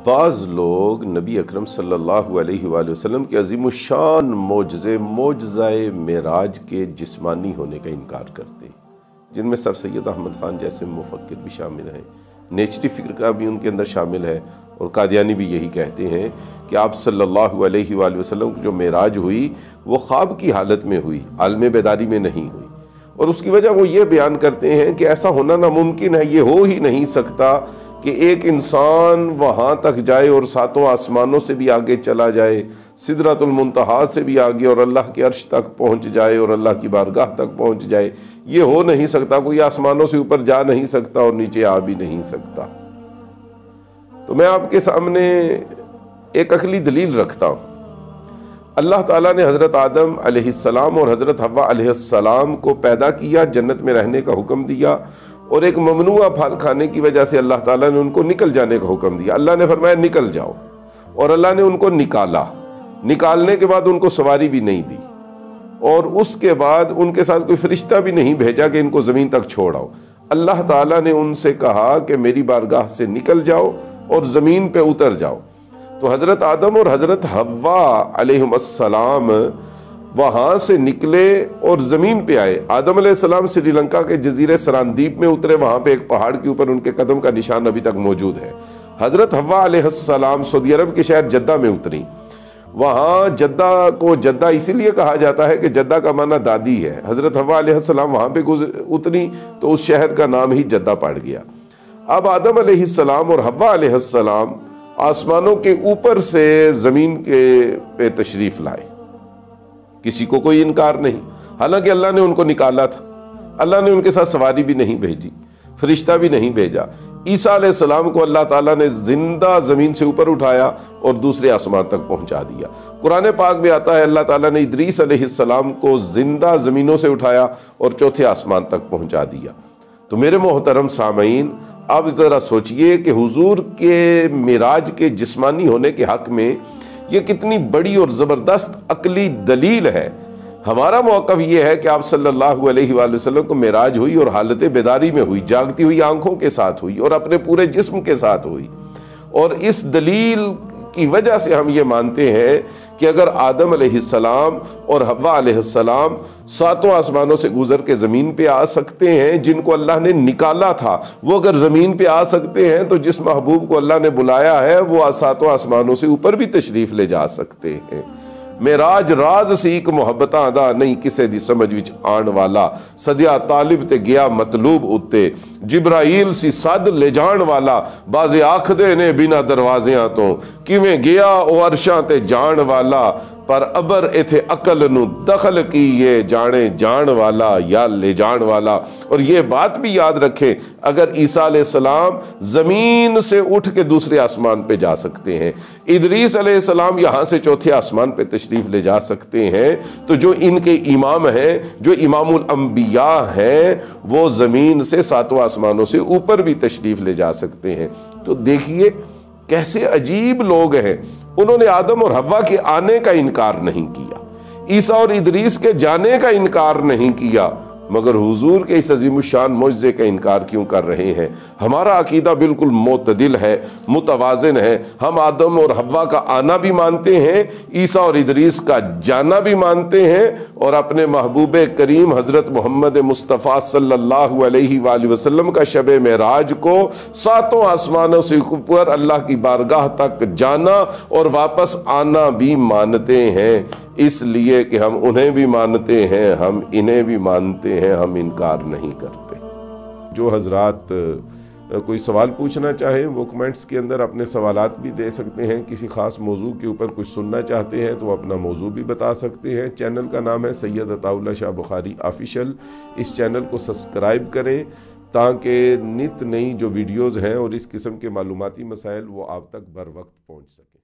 بعض لوگ نبی اکرم صلی اللہ علیہ وآلہ وسلم کے عظیم الشان معجزۂ معراج کے جسمانی ہونے کا انکار کرتے ہیں، جن میں سر سید احمد خان جیسے مفکر بھی شامل ہیں، نیچری فکر کا بھی ان کے اندر شامل ہے، اور قادیانی بھی یہی کہتے ہیں کہ آپ صلی اللہ علیہ وآلہ وسلم کی جو معراج ہوئی وہ خواب کی حالت میں ہوئی، عالم بیداری میں نہیں ہوئی، اور اس کی وجہ وہ یہ بیان کرتے ہیں کہ ایسا ہونا ناممکن ہے، یہ ہو ہی نہیں سکتا کہ ایک انسان وہاں تک جائے اور ساتوں آسمانوں سے بھی آگے چلا جائے، سدرۃ المنتہا سے بھی آگے، اور اللہ کے عرش تک پہنچ جائے اور اللہ کی بارگاہ تک پہنچ جائے۔ یہ ہو نہیں سکتا، کوئی آسمانوں سے اوپر جا نہیں سکتا اور نیچے آ بھی نہیں سکتا۔ تو میں آپ کے سامنے ایک عقلی دلیل رکھتا ہوں۔ اللہ تعالیٰ نے حضرت آدم علیہ السلام اور حضرت حوا علیہ السلام کو پیدا کیا، جنت میں رہنے کا حکم دیا، اور ایک ممنوع پھل کھانے کی وجہ سے اللہ تعالیٰ نے ان کو نکل جانے کا حکم دیا۔ اللہ نے فرمایا نکل جاؤ، اور اللہ نے ان کو نکالا۔ نکالنے کے بعد ان کو سواری بھی نہیں دی، اور اس کے بعد ان کے ساتھ کوئی فرشتہ بھی نہیں بھیجا کہ ان کو زمین تک چھوڑ آؤ۔ اللہ تعالیٰ نے ان سے کہا کہ میری بارگاہ سے نکل جاؤ اور زمین پہ اتر جاؤ۔ تو حضرت آدم اور حضرت حوا علیہم السلام وہاں سے نکلے اور زمین پہ آئے۔ آدم علیہ السلام سری لنکا کے جزیرے سراندیپ میں اترے، وہاں پہ ایک پہاڑ کے اوپر ان کے قدم کا نشان ابھی تک موجود ہے۔ حضرت حوا علیہ السلام سعودی عرب کے شہر جدہ میں اتری۔ وہاں جدہ کو جدہ اسی لیے کہا جاتا ہے کہ جدہ کا معنی دادی ہے۔ حضرت حوا علیہ السلام وہاں پہ اتری تو اس شہر کا نام ہی جدہ پڑ گیا۔ اب آدم علیہ السلام اور حوا علیہ السلام آسمانوں کے اوپر سے زمین پہ تشریف لائے، کسی کو کوئی انکار نہیں، حالانکہ اللہ نے ان کو نکالا تھا۔ اللہ نے ان کے ساتھ سواری بھی نہیں بھیجی، فرشتہ بھی نہیں بھیجا۔ عیسیٰ علیہ السلام کو اللہ تعالیٰ نے زندہ زمین سے اوپر اٹھایا اور دوسرے آسمان تک پہنچا دیا۔ قرآن پاک میں آتا ہے اللہ تعالیٰ نے ادریس علیہ السلام کو زندہ زمینوں سے اٹھایا اور چوتھے آسمان تک پہنچا دیا۔ تو میرے محترم سامعین، آپ ذرا سوچئے کہ حضور کے معراج کے جسمانی ہونے کے حق میں یہ کتنی بڑی اور زبردست عقلی دلیل ہے۔ ہمارا موقف یہ ہے کہ آپ صلی اللہ علیہ وآلہ وسلم کو معراج ہوئی اور حالت بیداری میں ہوئی، جاگتی ہوئی آنکھوں کے ساتھ ہوئی اور اپنے پورے جسم کے ساتھ ہوئی، اور اس دلیل کی وجہ سے ہم یہ مانتے ہیں کہ اگر آدم علیہ السلام اور حوا علیہ السلام ساتوں آسمانوں سے گزر کے زمین پہ آ سکتے ہیں جن کو اللہ نے نکالا تھا، وہ اگر زمین پہ آ سکتے ہیں تو جس محبوب کو اللہ نے بلایا ہے وہ ساتوں آسمانوں سے اوپر بھی تشریف لے جا سکتے ہیں۔ معراج راز سیک محبتاں دا نہیں کسے دی سمجھ وچ آن والا، سدیا طالب تے گیا مطلوب اتے، جبرائیل سی صد لے جان والا، بازے آکھدے نے بنا دروازیاں تو، کیویں گیا او عرشاں تے جان والا، پر ابر ایتھے عقل نو دخل کیے، جانے جان والا یا لے جان والا۔ اور یہ بات بھی یاد رکھیں، اگر عیسیٰ علیہ السلام زمین سے اٹھ کے دوسرے آسمان پہ جا سکتے ہیں، ادریس علیہ السلام یہاں سے چوتھے آسمان پہ تشریف لے جا سکتے ہیں، تو جو ان کے امام ہیں، جو امام الانبیاء ہیں، وہ زمین سے ساتوں آسمانوں سے اوپر بھی تشریف لے جا سکتے ہیں۔ تو دیکھیے کیسے عجیب لوگ ہیں، انہوں نے آدم اور حوا کے آنے کا انکار نہیں کیا، عیسیٰ اور ادریس کے جانے کا انکار نہیں کیا، مگر حضور کے اس عظیم الشان معجزے کا انکار کیوں کر رہے ہیں؟ ہمارا عقیدہ بالکل معتدل ہے، متوازن ہے۔ ہم آدم اور حوا کا آنا بھی مانتے ہیں، عیسیٰ اور ادریس کا جانا بھی مانتے ہیں، اور اپنے محبوب کریم حضرت محمد مصطفیٰ صلی اللہ علیہ وآلہ وسلم کا شب معراج کو ساتوں آسمانوں سے اوپر اللہ کی بارگاہ تک جانا اور واپس آنا بھی مانتے ہیں، اس لیے کہ ہم انہیں بھی مانتے ہیں، ہم انہیں بھی مانتے ہیں، ہم انکار نہیں کرتے۔ جو حضرات کوئی سوال پوچھنا چاہیں وہ کمنٹس کے اندر اپنے سوالات بھی دے سکتے ہیں، کسی خاص موضوع کے اوپر کچھ سننا چاہتے ہیں تو اپنا موضوع بھی بتا سکتے ہیں۔ چینل کا نام ہے سید عطا اللہ شاہ بخاری آفیشل، اس چینل کو سبسکرائب کریں تاکہ نت نئی جو ویڈیوز ہیں اور اس قسم کے معلوماتی مسائل وہ آپ تک بر وقت پہنچ سکیں۔